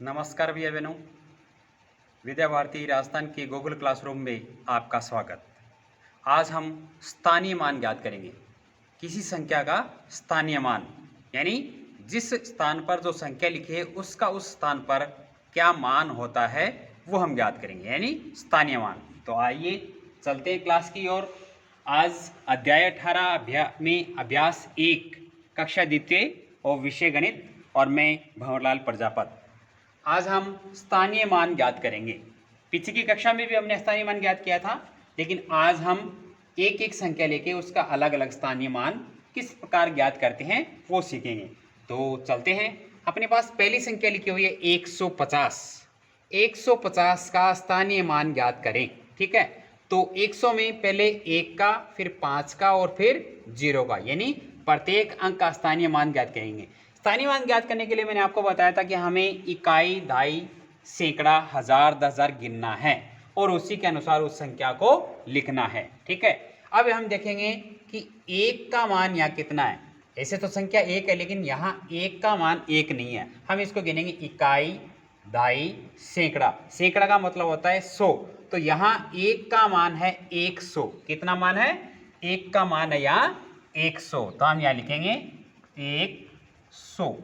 नमस्कार भैया बहनों, विद्या भारती राजस्थान के गूगल क्लासरूम में आपका स्वागत। आज हम स्थानीय मान ज्ञात करेंगे। किसी संख्या का स्थानीय मान यानी जिस स्थान पर जो संख्या लिखी है उसका उस स्थान पर क्या मान होता है वो हम ज्ञात करेंगे, यानी स्थानीय मान। तो आइए चलते हैं क्लास की ओर। आज अध्याय 18 में अभ्यास 1 कक्षा द्वितीय और विषय गणित और मैं भंवरलाल प्रजापत। आज हम स्थानीय मान ज्ञात करेंगे। पीछे की कक्षा में भी हमने स्थानीय मान ज्ञात किया था, लेकिन आज हम एक एक संख्या लेके उसका अलग अलग स्थानीय मान किस प्रकार ज्ञात करते हैं वो सीखेंगे। तो चलते हैं। अपने पास पहली संख्या लिखी हुई है 150। 150 का स्थानीय मान ज्ञात करें। ठीक है, तो 100 में पहले 1 का, फिर 5 का और फिर 0 का, यानी प्रत्येक अंक का स्थानीय मान ज्ञात करेंगे। स्थानीय मान ज्ञात करने के लिए मैंने आपको बताया था कि हमें इकाई, दहाई, सैकड़ा, हजार, 10,000 गिनना है और उसी के अनुसार उस संख्या को लिखना है। ठीक है, अब हम देखेंगे कि 1 का मान यहाँ कितना है। ऐसे तो संख्या 1 है, लेकिन यहाँ 1 का मान 1 नहीं है। हम इसको गिनेंगे इकाई, दहाई, सैकड़ा। सैकड़ा का मतलब होता है 100, तो यहाँ 1 का मान है 100। कितना मान है? 1 का मान है यहाँ 100, तो हम यहाँ लिखेंगे 100।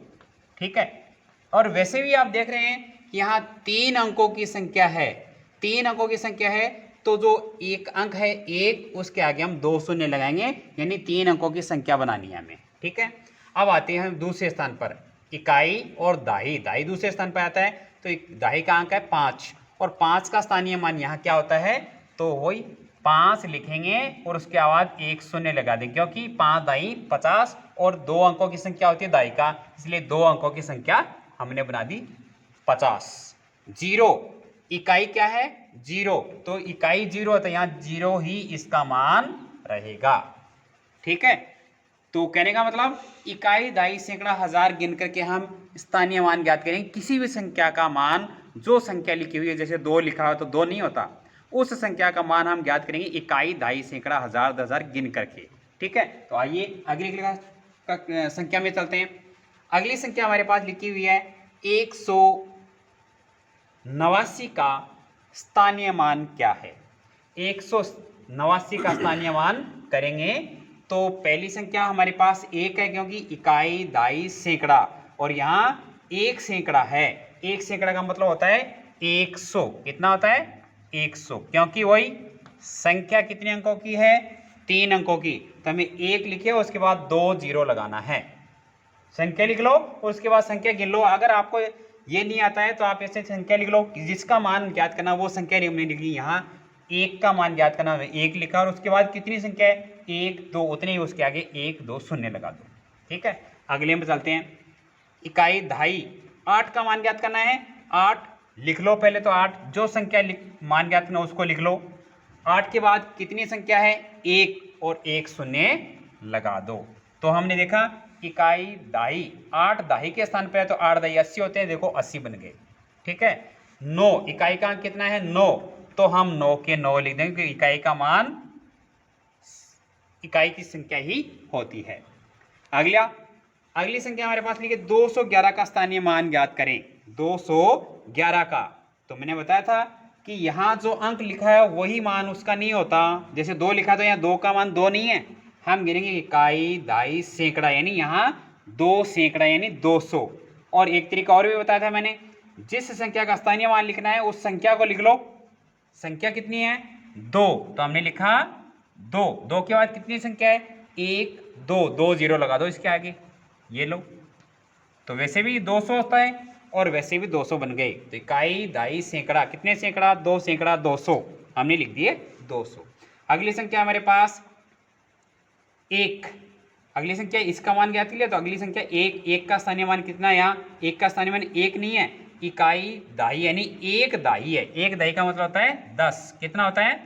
ठीक है, और वैसे भी आप देख रहे हैं कि यहाँ 3 अंकों की संख्या है। 3 अंकों की संख्या है तो जो एक अंक है 1, उसके आगे हम 2 शून्य लगाएंगे, यानी 3 अंकों की संख्या बनानी है हमें। ठीक है, अब आते हैं हम दूसरे स्थान पर, इकाई और दहाई। दहाई दूसरे स्थान पर आता है, तो दहाई का अंक है 5 और 5 का स्थानीय मान यहाँ क्या होता है? तो वही 5 लिखेंगे और उसके बाद 1 शून्य लगा देंगे, क्योंकि 5 दहाई 50 और 2 अंकों की संख्या होती है दहाई का, इसलिए 2 अंकों की संख्या हमने बना दी 50। 0 इकाई क्या है? 0, तो इकाई 0 है तो यहाँ 0 ही इसका मान रहेगा। ठीक है, तो कहने का मतलब इकाई, दहाई, सैकड़ा, हजार गिन करके हम स्थानीय मान ज्ञात करेंगे। किसी भी संख्या का मान, जो संख्या लिखी हुई है, जैसे 2 लिखा हो तो 2 नहीं होता, उस संख्या का मान हम ज्ञात करेंगे इकाई, दहाई, सैकड़ा, हजार, 10,000 गिन करके। ठीक है, तो आइए अगली संख्या में चलते हैं। अगली संख्या हमारे पास लिखी हुई है 189 का स्थानीय मान क्या है? 189 का स्थानीय मान करेंगे तो पहली संख्या हमारे पास 1 है, क्योंकि इकाई, दहाई, सैकड़ा, और यहाँ 1 सैकड़ा है। 1 सैकड़ा का मतलब होता है 100। कितना होता है? 100, क्योंकि वही संख्या कितने अंकों की है? 3 अंकों की, तो हमें 1 लिखे उसके बाद 2 0 लगाना है। संख्या लिख लो और उसके बाद संख्या गिन लो। अगर आपको ये नहीं आता है तो आप ऐसे संख्या लिख लो, जिसका मान ज्ञात करना वो संख्या हमने लिखी। यहाँ 1 का मान ज्ञात करना, 1 लिखा और उसके बाद कितनी संख्या है? 1 2, उतने ही उसके आगे 1 2 शून्य लगा दो। ठीक है, अगले में चलते हैं। इकाई, दहाई, 8 का मान ज्ञात करना है। 8 लिख लो पहले, तो 8 जो संख्या मान ज्ञात करना उसको लिख लो। 8 के बाद कितनी संख्या है? 1 और 1 शून्य लगा दो। तो हमने देखा इकाई, दहाई, 8 दहाई के स्थान पे है तो 8 दहाई 80 होते हैं, देखो 80 बन गए। ठीक है, 9 इकाई का अंक कितना है? 9, तो हम 9 के 9 लिख देंगे, क्योंकि इकाई का मान इकाई की संख्या ही होती है। अगली संख्या हमारे पास लिखी 211 का स्थानीय मान ज्ञात करें। 211 का, तो मैंने बताया था कि यहाँ जो अंक लिखा है वही मान उसका नहीं होता। जैसे 2 लिखा तो यहाँ 2 का मान 2 नहीं है। हम गिनेंगे इकाई, दहाई, सैकड़ा, यानी यहाँ 2 सैकड़ा यानी 200। और एक तरीका और भी बताया था मैंने, जिस संख्या का स्थानीय मान लिखना है उस संख्या को लिख लो। संख्या कितनी है? 2, तो हमने लिखा 2। 2 के बाद कितनी संख्या है? 1 2, 2 0 लगा दो इसके आगे, ये लो। तो वैसे भी 200 होता है और वैसे भी 200 बन गए। तो इकाई, दहाई, सैकड़ा, कितने सैकड़ा? 2 सैकड़ा 200, हमने लिख दिए 200। अगली संख्या हमारे पास 1। अगली संख्या इसका मान ज्ञात किया, तो अगली संख्या 1। 1 का स्थानीय मान कितना है? यहाँ 1 का स्थानीय मान 1 नहीं है, इकाई, दहाई, यानी 1 दहाई है। 1 दहाई का मतलब होता है 10। कितना होता है?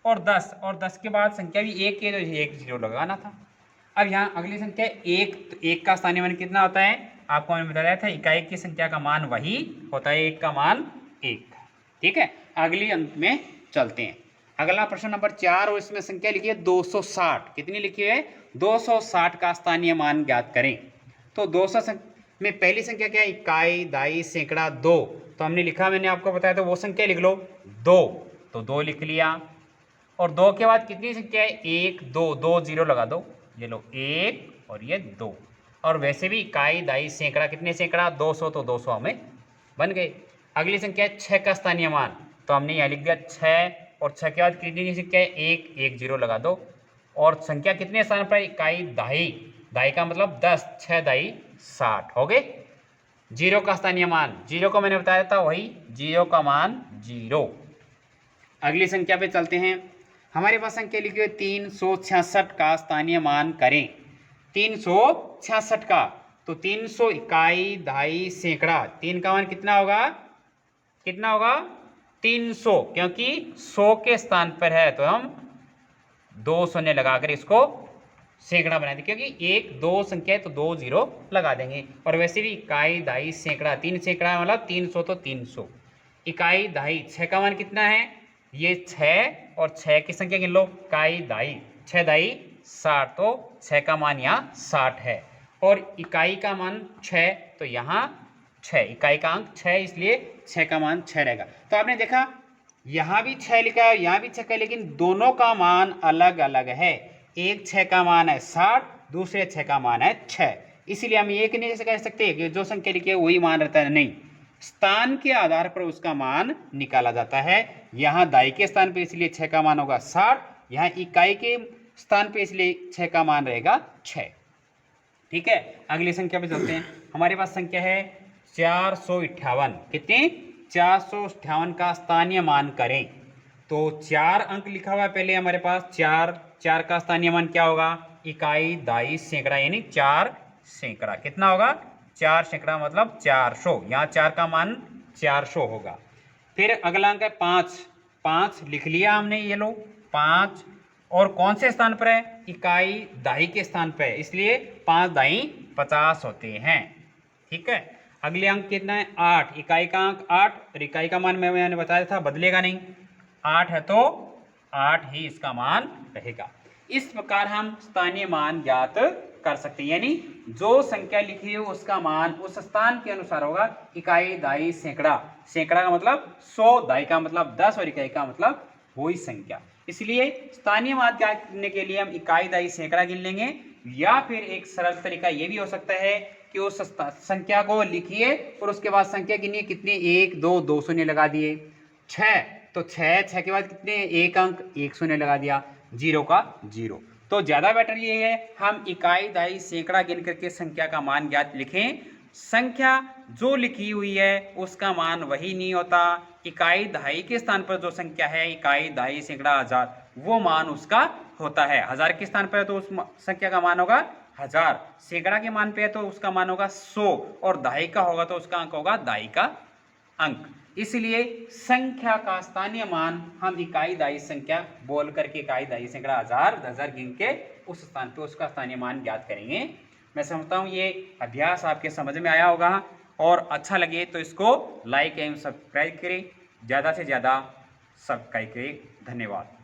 और 10, और 10 के बाद संख्या भी 1 की, तो 1 0 लगाना था। अब यहाँ अगली संख्या 1, तो 1 का स्थानीय मान कितना होता है? आपको मैंने बताया था इकाई की संख्या का मान वही होता है, 1 का मान 1। ठीक है, अगली अंक में चलते हैं। अगला प्रश्न नंबर 4, और इसमें संख्या लिखी है 260। कितनी लिखी है? 260 का स्थानीय मान ज्ञात करें। तो में पहली संख्या क्या है, इकाई, दाई, सैकड़ा, दो, तो हमने लिखा, मैंने आपको बताया तो वो संख्या लिख लो, दो, तो दो लिख लिया। और दो के बाद कितनी संख्या है, एक, दो, दो जीरो लगा दो, ये लो एक और ये दो। और वैसे भी इकाई, दाई, सैकड़ा, कितने सैकड़ा, 200, तो 200 हमें बन गए। अगली संख्या है 6 का स्थानीय मान, तो हमने यहाँ लिख दिया 6, और 6 के बाद कितनी संख्या है, एक, एक जीरो लगा दो। और संख्या कितने स्थान पर, इकाई, दाई, दाई का मतलब 10, 6 दाई 60 हो गए। जीरो का स्थानीय मान, जीरो को मैंने बताया था, वही जीरो का मान जीरो। अगली संख्या पे चलते हैं। हमारे पास संख्या लिखी हुई 366 का स्थानीय मान करें। 366 का, तो 300 इकाई, दाई, सैकड़ा, 3 का मान कितना होगा, कितना होगा 300, क्योंकि 100 के स्थान पर है तो हम 2 शून्य लगाकर इसको सैकड़ा बना देंगे, क्योंकि एक दो संख्या है तो 2 जीरो लगा देंगे। और वैसे भी इकाई, दाई, सैकड़ा, 3 सैकड़ा मतलब 300, तो 300 इकाई, दाई, 6 का मान कितना है, ये 6, और 6 की संख्या गिन लो, इकाई, दाई, 6 दाई 60, तो 6 का मान यहाँ 60 है। और इकाई का मान 6, तो यहाँ 6, इकाई का अंक 6, इसलिए 6 का मान 6 रहेगा। तो आपने देखा यहाँ भी 6 लिखा है, यहाँ भी 6 का, लेकिन दोनों का मान अलग अलग है। एक 6 का मान है 60, दूसरे 6 का मान है 6, इसीलिए हम ये नहीं कह सकते कि जो संख्या लिखी है वही मान रहता है, नहीं, स्थान के आधार पर उसका मान निकाला जाता है। यहाँ दाई के स्थान पर इसलिए 6 का मान होगा 60, यहाँ इकाई के स्थान पर इसलिए 6 का मान रहेगा 6। ठीक है, अगली संख्या पे चलते हैं। हमारे पास संख्या है 458, कितने, 458 का स्थानीय मान करें। तो 4 अंक लिखा हुआ है पहले हमारे पास, 4 का स्थानीय मान क्या होगा, इकाई, दाई, सैकड़ा, यानी 4 सैकड़ा, कितना होगा, 4 सैकड़ा मतलब 400, यहाँ 4 का मान 400 होगा। फिर अगला अंक है 5, 5 लिख लिया हमने, ये लो 5, और कौन से स्थान पर है, इकाई, दाई के स्थान पर है, इसलिए 5 दाई 50 होते हैं। ठीक है, अगले अंक कितना है, 8, इकाई का अंक 8, और इकाई का मान मैंने बताया था बदलेगा नहीं, 8 है तो 8 ही इसका मान रहेगा। इस प्रकार हम स्थानीय मान ज्ञात कर सकते हैं, यानी जो संख्या लिखी है उसका मान उस स्थान के अनुसार होगा। इकाई, दाई, सैकड़ा, सैकड़ा का मतलब 100, दाई का मतलब 10, और इकाई का मतलब वही संख्या। इसलिए स्थानीय मान ज्ञात करने के लिए हम इकाई, दाई, सैकड़ा गिन लेंगे, या फिर एक सरल तरीका ये भी हो सकता है कि उस संख्या को लिखिए और उसके बाद संख्या गिनिए, कितने, 1, 2, 2 शून्य लगा दिए। 6, तो 6 के बाद कितने, एक अंक, 1 शून्य लगा दिया, 0 का 0। तो ज्यादा बेटर ये है हम इकाई, दाई, सैकड़ा गिन करके संख्या का मान ज्ञात लिखें। संख्या जो लिखी हुई है उसका मान वही नहीं होता, इकाई, दहाई के स्थान पर जो संख्या है, इकाई, दहाई, सैकड़ा, हजार, वो मान उसका होता है। हजार के स्थान पर है तो उस संख्या का मान होगा 1000, सैकड़ा के मान पे है तो उसका मान होगा 100, और दहाई का होगा तो उसका अंक होगा दहाई का अंक। इसलिए संख्या का स्थानीय मान हम इकाई, दाई, संख्या बोल करके इकाई, दाई, सैकड़ा, हजार, 10,000 गिन के उस स्थान पे उसका स्थानीय मान ज्ञात करेंगे। मैं समझता हूँ ये अभ्यास आपके समझ में आया होगा, और अच्छा लगे तो इसको लाइक एवं सब्सक्राइब करें, ज़्यादा से ज़्यादा सब्सक्राइब करें। धन्यवाद।